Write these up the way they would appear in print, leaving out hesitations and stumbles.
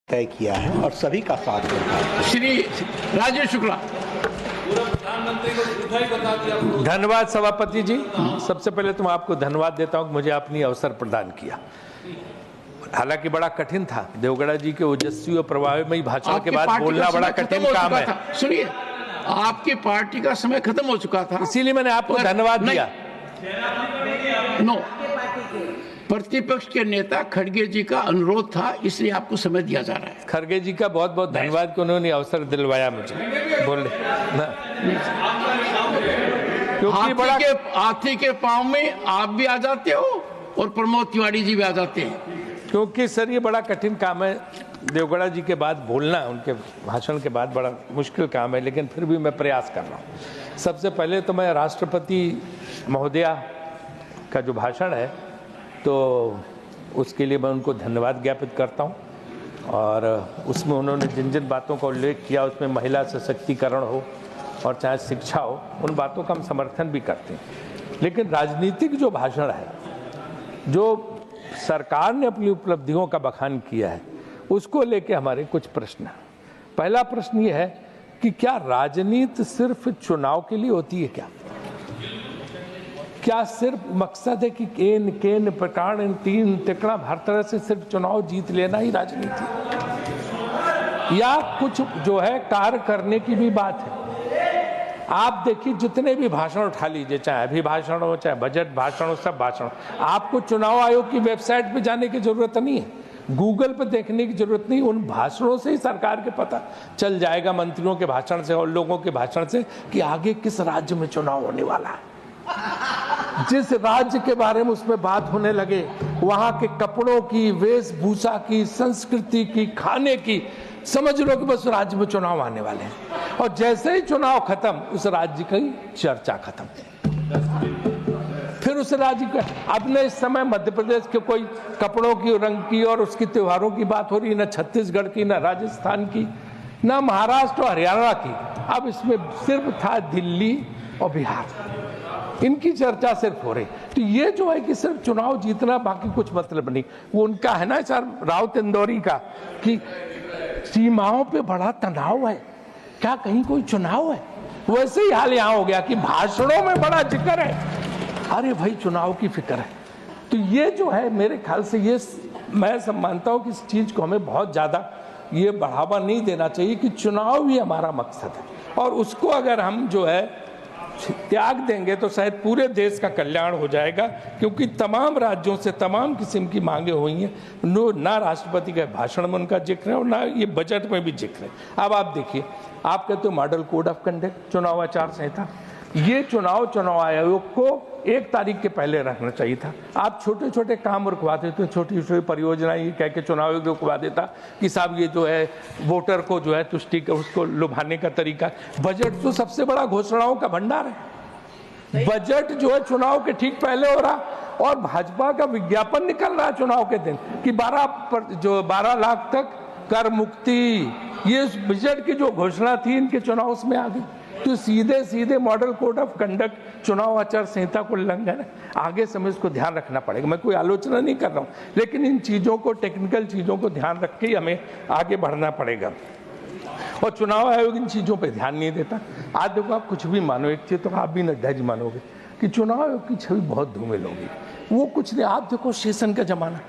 तय किया है और सभी का साथ देता है। श्री राजेश शुक्ला। प्रधानमंत्री को झूठा ही बता दिया। धन्यवाद सभापति जी। सबसे पहले तो मैं आपको धन्यवाद देता हूं कि मुझे आपने अवसर प्रदान किया। हालांकि बड़ा कठिन था, देवगढ़ा जी के ओजस्वी और प्रभावमयी भाषण के बाद बोलना बड़ा कठिन काम है। सुनिए, आपकी पार्टी का समय खत्म हो चुका था, इसीलिए मैंने आपको धन्यवाद दिया। नो, प्रतिपक्ष के नेता खड़गे जी का अनुरोध था, इसलिए आपको समय दिया जा रहा है। खड़गे जी का बहुत बहुत धन्यवाद कि उन्होंने अवसर दिलवाया मुझे बोलने। क्योंकि हाथी के पांव में आप भी आ जाते हो और प्रमोद तिवारी जी भी आ जाते हैं। क्योंकि सर ये बड़ा कठिन काम है, देवगढ़ा जी के बाद बोलना, उनके भाषण के बाद बड़ा मुश्किल काम है, लेकिन फिर भी मैं प्रयास कर रहा हूँ। सबसे पहले तो मैं राष्ट्रपति महोदया का जो भाषण है तो उसके लिए मैं उनको धन्यवाद ज्ञापित करता हूँ, और उसमें उन्होंने जिन जिन बातों का उल्लेख किया, उसमें महिला सशक्तिकरण हो और चाहे शिक्षा हो, उन बातों का हम समर्थन भी करते हैं। लेकिन राजनीतिक जो भाषण है, जो सरकार ने अपनी उपलब्धियों का बखान किया है, उसको लेके हमारे कुछ प्रश्न हैं। पहला प्रश्न ये है कि क्या राजनीति सिर्फ चुनाव के लिए होती है? क्या सिर्फ मकसद है कि केन केन प्रकार तीन तिकड़ा हर तरह से सिर्फ चुनाव जीत लेना ही राजनीति है, या कुछ जो है कार्य करने की भी बात है? आप देखिए, जितने भी भाषण उठा लीजिए, चाहे अभिभाषण हो, चाहे बजट भाषण हो, सब भाषण, आपको चुनाव आयोग की वेबसाइट पे जाने की जरूरत नहीं है, गूगल पे देखने की जरूरत नहीं। उन भाषणों से ही सरकार के पता चल जाएगा, मंत्रियों के भाषण से और लोगों के भाषण से, कि आगे किस राज्य में चुनाव होने वाला है। जिस राज्य के बारे में उसमें बात होने लगे, वहां के कपड़ों की, वेशभूषा की, संस्कृति की, खाने की, समझ लो कि बस राज्य में चुनाव आने वाले हैं, और जैसे ही चुनाव खत्म, उस राज्य की चर्चा खत्म। फिर उस राज्य का, अब न इस समय मध्य प्रदेश के कोई कपड़ों की, रंग की और उसके त्योहारों की बात हो रही, न छत्तीसगढ़ की, न राजस्थान की, न महाराष्ट्र और हरियाणा की। अब इसमें सिर्फ था दिल्ली और बिहार, इनकी चर्चा सिर्फ हो रही। तो ये जो है कि सिर्फ चुनाव जीतना, बाकी कुछ मतलब नहीं। वो उनका है ना सर राउत इंदौरी का, कि सीमाओं पे बड़ा तनाव है, क्या कहीं कोई चुनाव है? वैसे ही हाल यहाँ हो गया कि भाषणों में बड़ा जिक्र है, अरे भाई चुनाव की फिक्र है। तो ये जो है, मेरे ख्याल से ये मैं सब मानता हूँ कि इस चीज को हमें बहुत ज्यादा ये बढ़ावा नहीं देना चाहिए कि चुनाव ही हमारा मकसद है, और उसको अगर हम जो है त्याग देंगे तो शायद पूरे देश का कल्याण हो जाएगा। क्योंकि तमाम राज्यों से तमाम किस्म की मांगे हुई हैं, ना राष्ट्रपति के भाषण में उनका जिक्र है और ना ये बजट में भी जिक्र है। अब आप देखिए, आप कहते हो मॉडल कोड ऑफ कंडक्ट, चुनाव आचार संहिता, ये चुनाव आयोग को 1 तारीख के पहले रखना चाहिए था। आप छोटे छोटे काम रुकवा देते, छोटी छोटी परियोजनाएं ये कह के चुनाव आयोग रुकवा देता कि साहब ये जो है वोटर को जो है तुष्टि का, उसको लुभाने का तरीका। बजट तो सबसे बड़ा घोषणाओं का भंडार है। बजट जो है चुनाव के ठीक पहले हो रहा, और भाजपा का विज्ञापन निकल रहा है चुनाव के दिन कि 12 लाख तक कर मुक्ति, ये बजट की जो घोषणा थी इनके चुनाव उसमें आ गई। तो सीधे सीधे मॉडल कोड ऑफ कंडक्ट, चुनाव आचार संहिता को उल्लंघन है। आगे समय इसको ध्यान रखना पड़ेगा। मैं कोई आलोचना नहीं कर रहा हूँ, लेकिन इन चीजों को, टेक्निकल चीजों को ध्यान रख के ही हमें आगे बढ़ना पड़ेगा। और चुनाव आयोग इन चीजों पे ध्यान नहीं देता। आज देखो, आप कुछ भी मानो, एक चीज तो आप भी नड्डा जी मानोगे कि चुनाव आयोग की छवि बहुत धूमिल होगी। वो कुछ नहीं। आप देखो, सेशन का जमाना,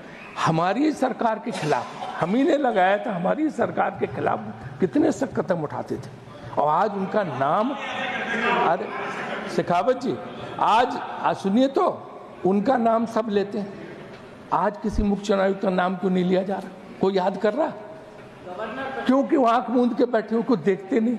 हमारी सरकार के खिलाफ हम ही ने लगाया था, हमारी सरकार के खिलाफ कितने सख्त कदम उठाते थे, और आज उनका नाम, अरे शेखावत जी, आज सुनिए तो, उनका नाम सब लेते हैं। आज किसी मुख्य चुनाव आयुक्त का नाम क्यों नहीं लिया जा रहा? कोई याद कर रहा? क्योंकि वो आंख मूंद के बैठे हो, कुछ देखते नहीं।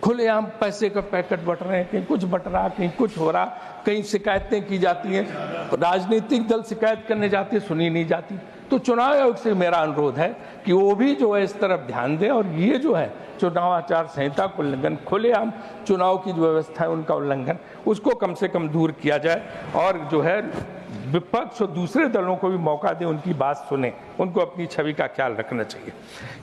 खुलेआम पैसे का पैकेट बट रहे हैं, कहीं कुछ बट रहा, कहीं कुछ हो रहा, कहीं शिकायतें की जाती हैं, राजनीतिक दल शिकायत करने जाते हैं, सुनी नहीं जाती। तो चुनाव आयोग से मेरा अनुरोध है कि वो भी जो है इस तरफ ध्यान दें, और ये जो है चुनाव आचार संहिता को उल्लंघन, खुलेआम चुनाव की जो व्यवस्था है उनका उल्लंघन, उसको कम से कम दूर किया जाए, और जो है विपक्ष और दूसरे दलों को भी मौका दें, उनकी बात सुने, उनको अपनी छवि का ख्याल रखना चाहिए।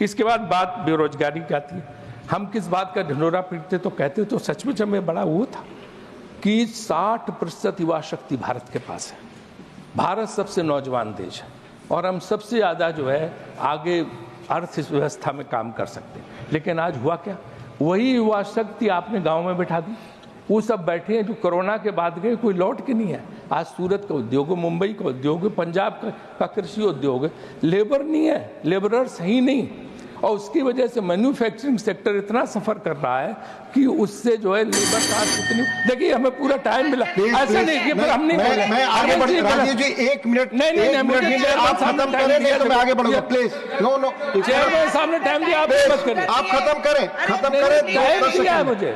इसके बाद बात बेरोजगारी की आती है। हम किस बात का ढिंढोरा पीटते तो कहते तो सचमुच हमें बड़ा वो था कि 60% युवा शक्ति भारत के पास है। भारत सबसे नौजवान देश है, और हम सबसे ज़्यादा जो है आगे अर्थव्यवस्था में काम कर सकते। लेकिन आज हुआ क्या, वही युवा शक्ति आपने गांव में बैठा दी। वो सब बैठे हैं जो कोरोना के बाद गए, कोई लौट के नहीं है। आज सूरत का उद्योग है, मुंबई का उद्योग है, पंजाब का कृषि उद्योग है, लेबर नहीं है, लेबरर्स ही नहीं। और उसकी वजह से मैन्युफैक्चरिंग सेक्टर इतना सफर कर रहा है कि उससे जो है लेबर कास्ट इतनी। देखिए हमें पूरा टाइम मिला, ऐसा नहीं कि फिर हम नहीं बोले। मैं आगे बढ़ राजीव जी, एक मिनट नहीं, आप खत्म करें, नहीं तो मैं आगे बढ़ूंगा प्लीज। नो चेयरमैन सामने टाइम दिया, आप मत करें। आप खत्म करें टाइम दिया मुझे,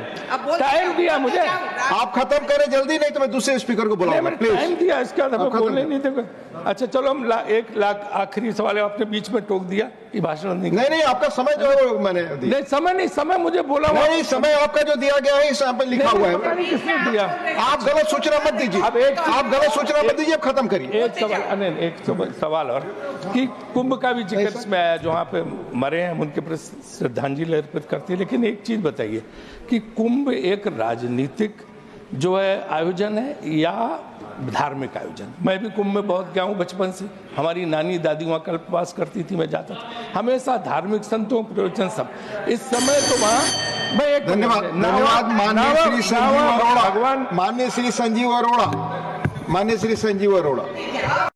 टाइम दिया मुझे, आप खत्म करें जल्दी, नहीं तो मैं दूसरे स्पीकर को बुलाऊंगा प्लीज। टाइम दिया, इसके बाद हमें बोलने नहीं देगा। अच्छा चलो हम एक लाख आखिरी सवाल है, आपने बीच में टोक दिया कि भाषण नहीं, आपका समय जो मैंने नहीं, समय मुझे बोला नहीं, समय आपका जो दिया गया है इस यहाँ पे लिखा हुआ है। किसने दिया? आप गलत सूचना मत दीजिए, आप गलत सूचना मत दीजिए, आप खत्म करिए। एक सवाल और कि कुंभ का भी जिक्र इसमें आया, जो वहाँ पे मरे हैं उनके प्रति श्रद्धांजलि अर्पित करती है। लेकिन एक चीज बताइए कि कुंभ एक राजनीतिक जो है आयोजन है या धार्मिक आयोजन? मैं भी कुंभ में बहुत गया हूँ बचपन से, हमारी नानी दादी वहाँ कल्पवास करती थी, मैं जाता था, हमेशा धार्मिक संतों प्रवचन सब। इस समय तो वहाँ मैं एक धन्यवाद माननीय श्री संजीव अरोड़ा, माननीय श्री संजीव अरोड़ा।